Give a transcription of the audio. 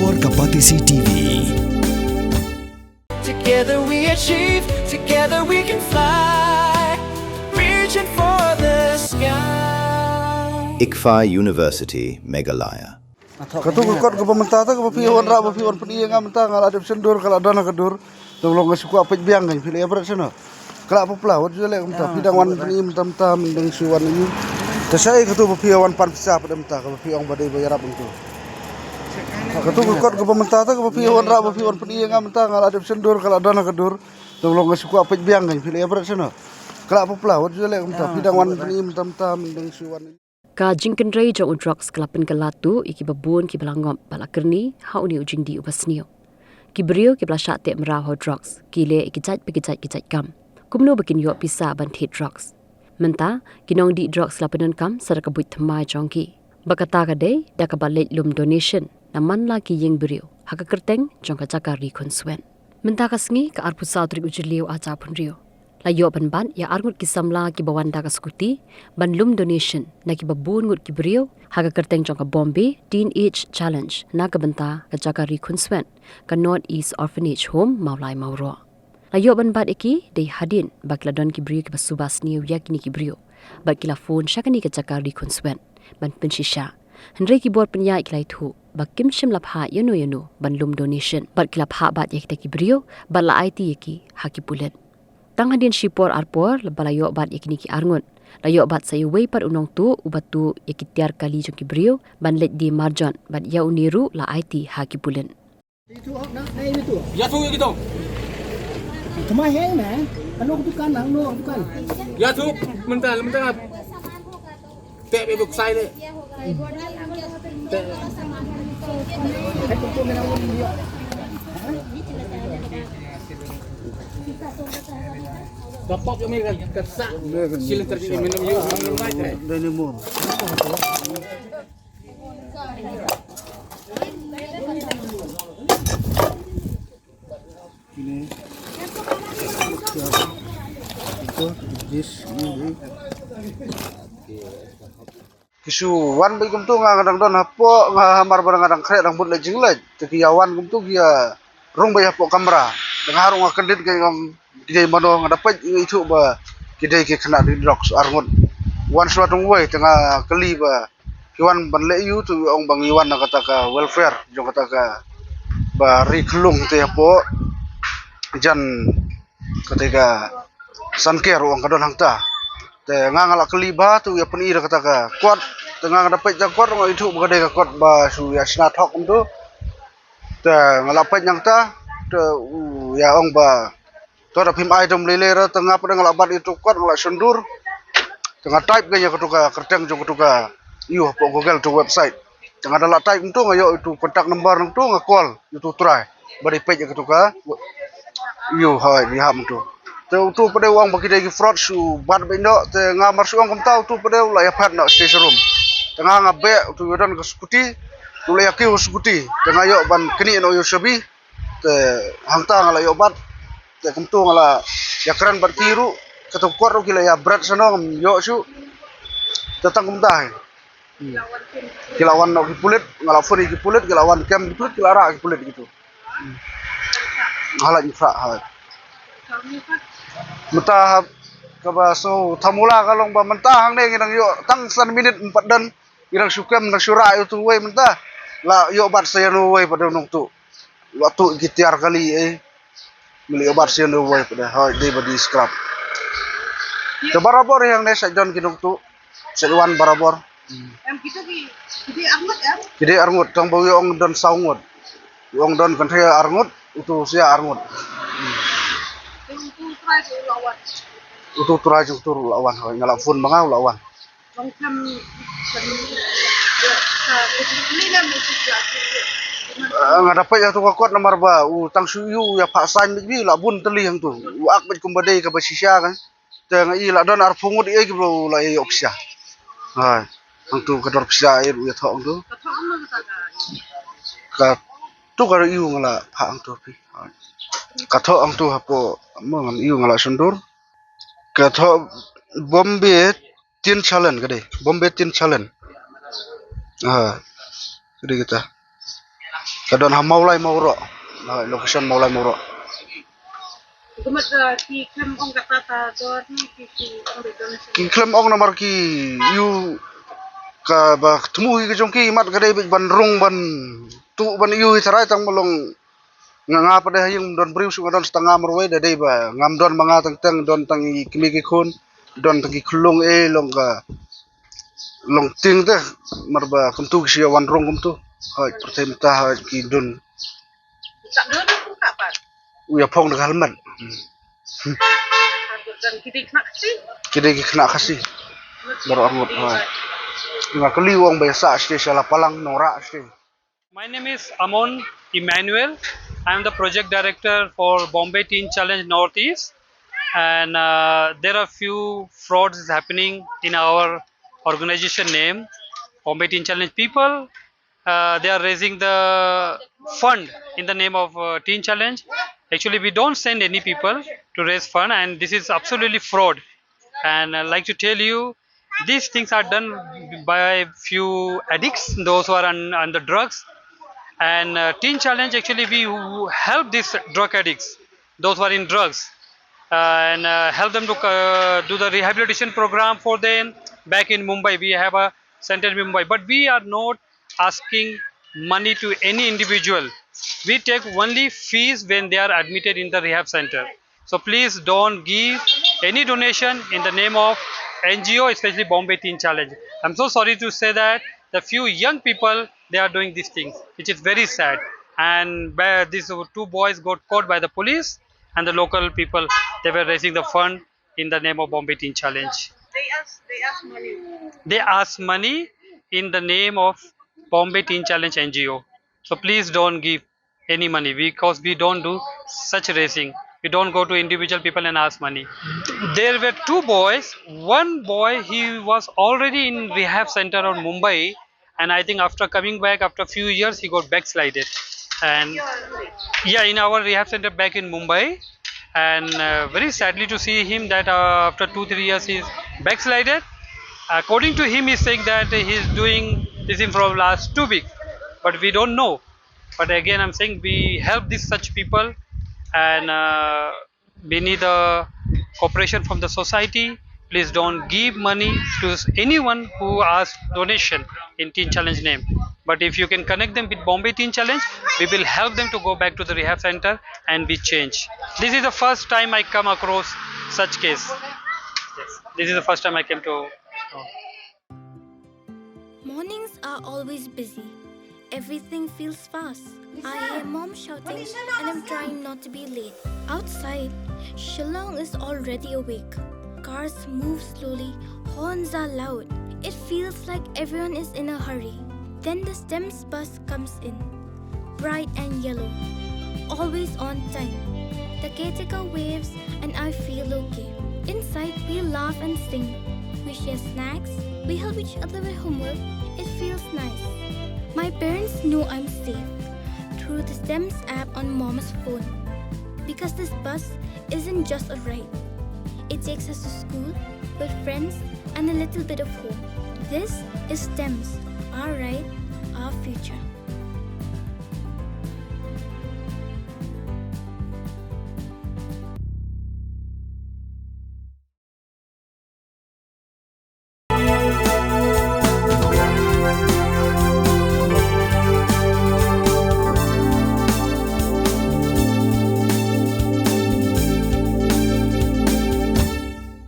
Explore Kapatisi TV. Together we achieve, together we can fly, reaching for the sky. ICFA University, Meghalaya. Ketua kot ke pemerintah tu ke pion rak pion peni yang mentah kalau ada sendur kalau ada nak kedur tolong suku apa biang kan pilih berat sana kalau apa pula waktu jelek mentah bidang wan peni mentah mendeng suwan ini tersai ketua pion pan pisah pada mentah ke pion badai bayar apa itu ketua kot ke pemerintah tu ke pion rak pion peni yang mentah kalau ada sendur kalau ada nak kedur tolong suku apa biang kan pilih berat sana kalau apa pula waktu jelek mentah bidang wan peni mentah mendeng suwan ini Ka jingken rei jong Drok kelapen kelatu iki babun ki belangop balakerni hau ni ujing di ubasnio. Ki brio ki blashat te merau ho Drok ki le iki jat kam. Kumno bakin yo pisa ban hit Drok. Menta ki Nongdih Drok kelapenan kam saraka Buit Thymmai jongki. Bakata ka dei da ka balet lum donation naman la ki yeng brio. Haka Kyrteng jong ka Jaka Khunswet. Menta ka sngi ka arpu sautrik ujirliu aja pun rio. Layo ban ya arngut ki samla ki bawanda ka skuti ban lum donation na ki babun ngut ki brio haga Kyrteng jong ka Bombay Teen challenge na ka benta ka Jaka Khunswet ka North East Orphanage Home maulai mauro. Layo ban iki dei hadin bakla don ki brio ki basubas ni yakini ki brio bakila phone syakani ka Jaka Khunswet ban pensisha Henry ki bor penya iklai thu bakim shim lapha yano ban lum donation bakila pha bat yakita ki brio bala IT yaki haki pulet Tang hadin shipor arpor lebalayo bat yakini ki arngut. Layo bat sayu wei par unong tu ubatu yakitiar kali jong ki brio ban let di marjon bat ya uniru la IT haki pulen. Ya tu gitu. Cuma heng man. Anu bukan anu bukan. Ya tu mentah. Tak bebuk sai le. Dapat yang mereka kesak sila terjadi minum naik dari mur ini itu jis ini kisuan bagum tu ngadang don hapo ngahamar barang ngadang krek rambut lejing lej tekiawan gum tu dia rong bay hapo kamera dengarung akendit kay ngam kidai mano ngadapat itu ba kidai ke kena di Drok arngut wan suatu way tengah keli ba kiwan ban le yu tu ong bang iwan kata ka welfare jong kata ka ba riklung te apo jan ketika sanker ong kadon hangta te ngangala keli ba tu ya peni kata ka kot tengah ngadapat jakot ong itu ba kidai ka kot ba su ya snat hok tu te ngalapat yang ta te ya ong ba tu ada pim item lelera tengah pada ngalabat itu kot ngalak sendur tengah type gaya ketuka Kyrteng jong ketuka iyo po Google tu website tengah dalam type itu ngayo itu kontak nomor itu ngakol itu try bari page ketuka iyo hai diham tu tu pada uang bagi dagi fraud su ban bendo te ngamar su ong tau tu pada la ya pat nak station room tengah ngabe tu yodan ke skuti tu la yakiu skuti tengah yo ban kini no yo shabi te hangta ngala yo bat te kumtu ngala ya kran bat kiru ketukor ro kila ya berat sono yo su tetang kumtah kilawan no kipulit ngala furi kipulit kilawan kem kipulit kilara kipulit gitu halat infra halat mentah kabaso thamula kalong ba mentah hang ne nginang yo tang san minit 4 dan nginang sukem nang syura itu we mentah la yo bat saya no we pada nong tu waktu gitiar kali mili obat sian do way pada ha de body scrub te barabor yang ne sajon kinong tu sewan barabor Em kita di arngut ya. jadi arngut tong bawi ong don saungut ong don kan saya arngut itu sia arngut Itu try to lawan. itu turai tur lawan ngala fun bangau lawan Long kam ini lah mesti nga dapat ya tu kot nomor ba tang suyu ya pak san bi la bun teli hang tu ak ba kumbade ka basisya kan teng i la don ar fungut e ki bro la e opsya ha hang tu ka dor psya e ya thong tu ka tu ka yu ngala pha hang tu pi ka tho hang tu hapo mong yu ngala sundur ka tho Bombay Teen challenge ka de Bombay Teen challenge ha kede kita Kadon ha maulai mauro. Location maulai mauro. Gumat ki klem ong kata ta dor ni ki ong donation. Ki klem ong namar ki you ka ba temu ki jong ki mat kadai ban rong ban tu ban you sarai tang molong nga pada yung don briu su don setengah merwe dadai ba ngam don manga tang don tang kimi ki khun don tang ki khulung long ka long ting te marba kum tu ki wan rong kum tu hai pertemta hai ki don Tak dor ku ka pa. uya phong dengan helmet Dan kita kena kasi. kidai ki kena kasih baru angut hai nga kali wong biasa ste sala palang norak ste. My name is Amon Emmanuel. I am the project director for Bombay Teen Challenge Northeast, and there are few frauds happening in our organization name, Bombay Teen Challenge people. They are raising the fund in the name of Teen Challenge. Actually, we don't send any people to raise fund, and this is absolutely fraud. And I'd like to tell you, these things are done by few addicts, those who are on the drugs. And Teen Challenge, actually we help these drug addicts, those who are in drugs, and help them to do the rehabilitation program for them back in Mumbai. We have a center in Mumbai, but we are not asking money to any individual. We take only fees when they are admitted in the rehab center. So please don't give any donation in the name of NGO, especially Bombay Teen Challenge. I'm so sorry to say that the few young people, they are doing these things, which is very sad. And these two boys got caught by the police, and the local people, they were raising the fund in the name of Bombay Teen Challenge. They ask money. They ask money in the name of Bombay Teen Challenge NGO. So please don't give any money, because we don't do such raising. We don't go to individual people and ask money. There were two boys. One boy, he was already in rehab center in Mumbai, and I think after coming back after a few years, he got backslided. And yeah, in our rehab center back in Mumbai, and very sadly to see him that after 2-3 years he's backslided. According to him, he's saying that he's doing this thing from last 2 weeks, but we don't know. But again, I'm saying we help these such people, and we need the cooperation from the society. Please don't give money to anyone who asks donation in Teen Challenge name. But if you can connect them with Bombay Teen Challenge, we will help them to go back to the rehab center and be changed. This is the first time I come across such case. Yes. This is the first time I came to. Mornings are always busy. Everything feels fast. I hear mom shouting and I'm trying not to be late. Outside, Shillong is already awake. Cars move slowly, horns are loud. It feels like everyone is in a hurry. Then the STEMS bus comes in, bright and yellow, always on time. The caretaker waves and I feel okay. Inside, we laugh and sing. We share snacks, we help each other with homework. It feels nice. My parents know I'm safe through the STEMS app on Mom's phone. Because this bus isn't just a ride. It takes us to school with friends and a little bit of hope. This is STEMS, our ride, our future.